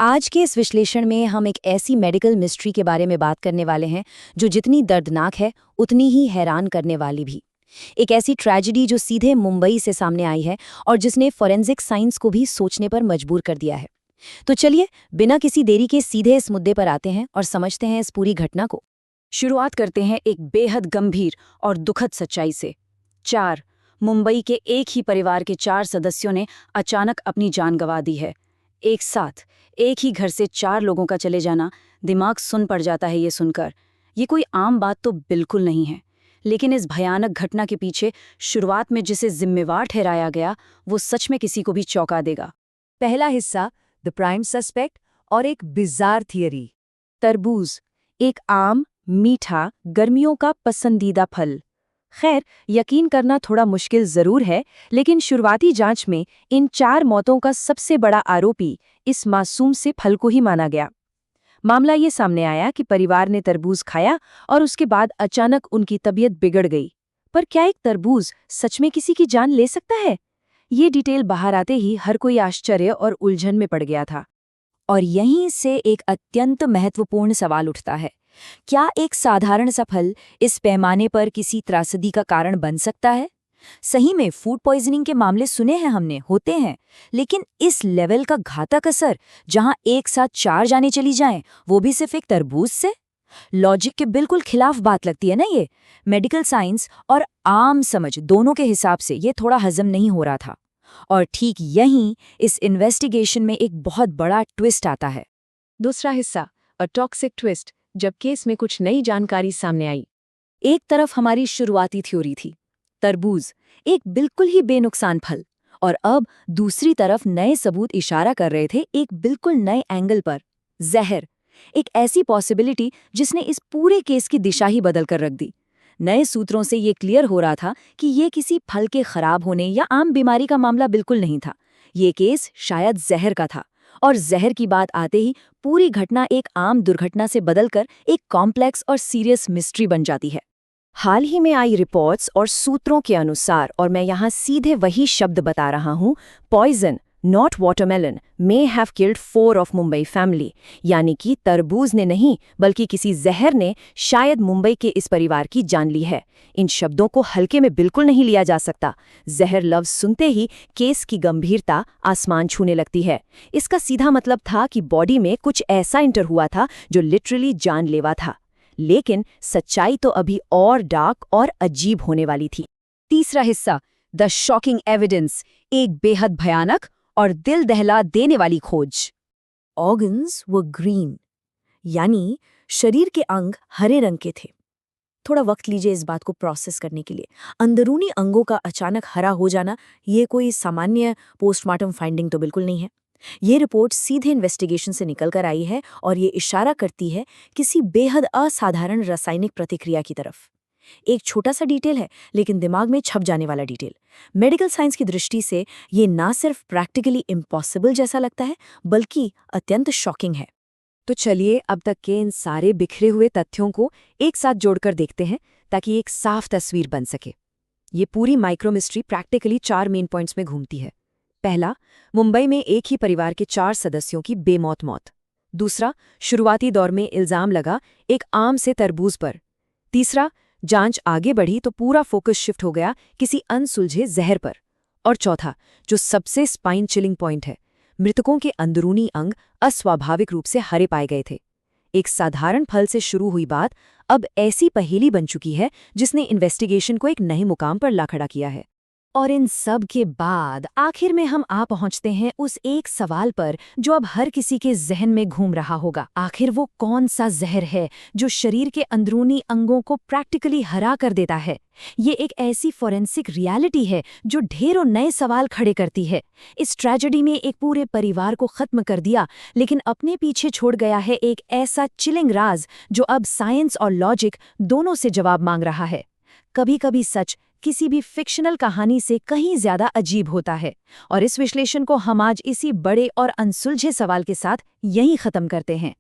आज के इस विश्लेषण में हम एक ऐसी मेडिकल मिस्ट्री के बारे में बात करने वाले हैं जो जितनी दर्दनाक है उतनी ही हैरान करने वाली भी। एक ऐसी ट्रेजेडी जो सीधे मुंबई से सामने आई है और जिसने फॉरेंसिक साइंस को भी सोचने पर मजबूर कर दिया है। तो चलिए बिना किसी देरी के सीधे इस मुद्दे पर आते हैं और समझते हैं इस पूरी घटना को। शुरुआत करते हैं एक बेहद गंभीर और दुखद सच्चाई से। मुंबई के एक ही परिवार के 4 सदस्यों ने अचानक अपनी जान गंवा दी है। एक साथ एक ही घर से 4 लोगों का चले जाना दिमाग सुन पड़ जाता है ये सुनकर। ये कोई आम बात तो बिल्कुल नहीं है, लेकिन इस भयानक घटना के पीछे शुरुआत में जिसे जिम्मेवार ठहराया गया वो सच में किसी को भी चौंका देगा। पहला हिस्सा, द प्राइम सस्पेक्ट और एक बिजार थियरी। तरबूज, एक आम, मीठा, गर्मियों का पसंदीदा फल। खैर, यकीन करना थोड़ा मुश्किल जरूर है, लेकिन शुरुआती जांच में इन 4 मौतों का सबसे बड़ा आरोपी इस मासूम से फल को ही माना गया। मामला ये सामने आया कि परिवार ने तरबूज खाया और उसके बाद अचानक उनकी तबीयत बिगड़ गई। पर क्या एक तरबूज सच में किसी की जान ले सकता है? ये डिटेल बाहर आते ही हर कोई आश्चर्य और उलझन में पड़ गया था। और यहीं से एक अत्यंत महत्वपूर्ण सवाल उठता है, क्या एक साधारण सा फल इस पैमाने पर किसी त्रासदी का कारण बन सकता है? सही में फूड पॉइजनिंग के मामले सुने हैं हमने, होते हैं, लेकिन इस लेवल का घातक असर जहां एक साथ 4 जाने चली जाएं, वो भी सिर्फ एक तरबूज से? लॉजिक के बिल्कुल खिलाफ बात लगती है ना ये। मेडिकल साइंस और आम समझ दोनों के हिसाब से ये थोड़ा हजम नहीं हो रहा था। और ठीक यहीं इस इन्वेस्टिगेशन में एक बहुत बड़ा ट्विस्ट आता है। दूसरा हिस्सा, अ टॉक्सिक ट्विस्ट, जब केस में कुछ नई जानकारी सामने आई। एक तरफ हमारी शुरुआती थ्योरी थी, तरबूज एक बिल्कुल ही बेनुकसान फल, और अब दूसरी तरफ नए सबूत इशारा कर रहे थे एक बिल्कुल नए एंगल पर, जहर। एक ऐसी पॉसिबिलिटी जिसने इस पूरे केस की दिशा ही बदल कर रख दी। नए सूत्रों से ये क्लियर हो रहा था कि ये किसी फल के खराब होने या आम बीमारी का मामला बिल्कुल नहीं था। ये केस शायद जहर का था, और जहर की बात आते ही पूरी घटना एक आम दुर्घटना से बदलकर एक कॉम्प्लेक्स और सीरियस मिस्ट्री बन जाती है। हाल ही में आई रिपोर्ट्स और सूत्रों के अनुसार, और मैं यहाँ सीधे वही शब्द बता रहा हूँ, poison not watermelon may have killed 4 of Mumbai family, यानी कि तरबूज ने नहीं बल्कि किसी जहर ने शायद मुंबई के इस परिवार की जान ली है। इन शब्दों को हल्के में बिल्कुल नहीं लिया जा सकता। जहर लफ्ज सुनते ही केस की गंभीरता आसमान छूने लगती है। इसका सीधा मतलब था कि बॉडी में कुछ ऐसा इंटर हुआ था जो लिटरली जानलेवा था। लेकिन सच्चाई तो अभी और डार्क और अजीब होने वाली थी। तीसरा हिस्सा, द शॉकिंग एविडेंस, एक बेहद भयानक और दिल दहला देने वाली खोज। ऑर्गन्स व ग्रीन, यानी शरीर के अंग हरे रंग के थे। थोड़ा वक्त लीजिए इस बात को प्रोसेस करने के लिए। अंदरूनी अंगों का अचानक हरा हो जाना ये कोई सामान्य पोस्टमार्टम फाइंडिंग तो बिल्कुल नहीं है। ये रिपोर्ट सीधे इन्वेस्टिगेशन से निकल कर आई है और ये इशारा करती है किसी बेहद असाधारण रासायनिक प्रतिक्रिया की तरफ। एक छोटा सा डिटेल है, लेकिन दिमाग में छप जाने वाला डिटेल। मेडिकल साइंस की दृष्टि से ये ना सिर्फ प्रैक्टिकली इम्पॉसिबल जैसा लगता है, बल्कि अत्यंत शॉकिंग है। तो चलिए अब तक के इन सारे बिखरे हुए तथ्यों को एक साथ जोड़कर देखते हैं, ताकि एक साफ तस्वीर बन सके। ये पूरी micro mystery practically 4 main points में घूमती है। पहला, मुंबई में एक ही परिवार के 4 सदस्यों की बेमौत मौत। दूसरा, शुरुआती दौर में इल्जाम लगा एक आम से तरबूज पर। तीसरा, जांच आगे बढ़ी तो पूरा फोकस शिफ्ट हो गया किसी अनसुलझे जहर पर। और चौथा, जो सबसे स्पाइन चिलिंग पॉइंट है, मृतकों के अंदरूनी अंग अस्वाभाविक रूप से हरे पाए गए थे। एक साधारण फल से शुरू हुई बात अब ऐसी पहेली बन चुकी है जिसने इन्वेस्टिगेशन को एक नए मुकाम पर ला खड़ा किया है। और इन सब के बाद आखिर में हम आ पहुंचते हैं उस एक सवाल पर जो अब हर किसी के जहन में घूम रहा होगा। आखिर वो कौन सा जहर है जो शरीर के अंदरूनी अंगों को प्रैक्टिकली हरा कर देता है? ये एक ऐसी फॉरेंसिक रियलिटी है जो ढेरों नए सवाल खड़े करती है। इस ट्रेजेडी में एक पूरे परिवार को खत्म कर दिया, लेकिन अपने पीछे छोड़ गया है एक ऐसा चिलिंग राज जो अब साइंस और लॉजिक दोनों से जवाब मांग रहा है। कभी कभी सच किसी भी फिक्शनल कहानी से कहीं ज्यादा अजीब होता है। और इस विश्लेषण को हम आज इसी बड़े और अनसुलझे सवाल के साथ यहीं खत्म करते हैं।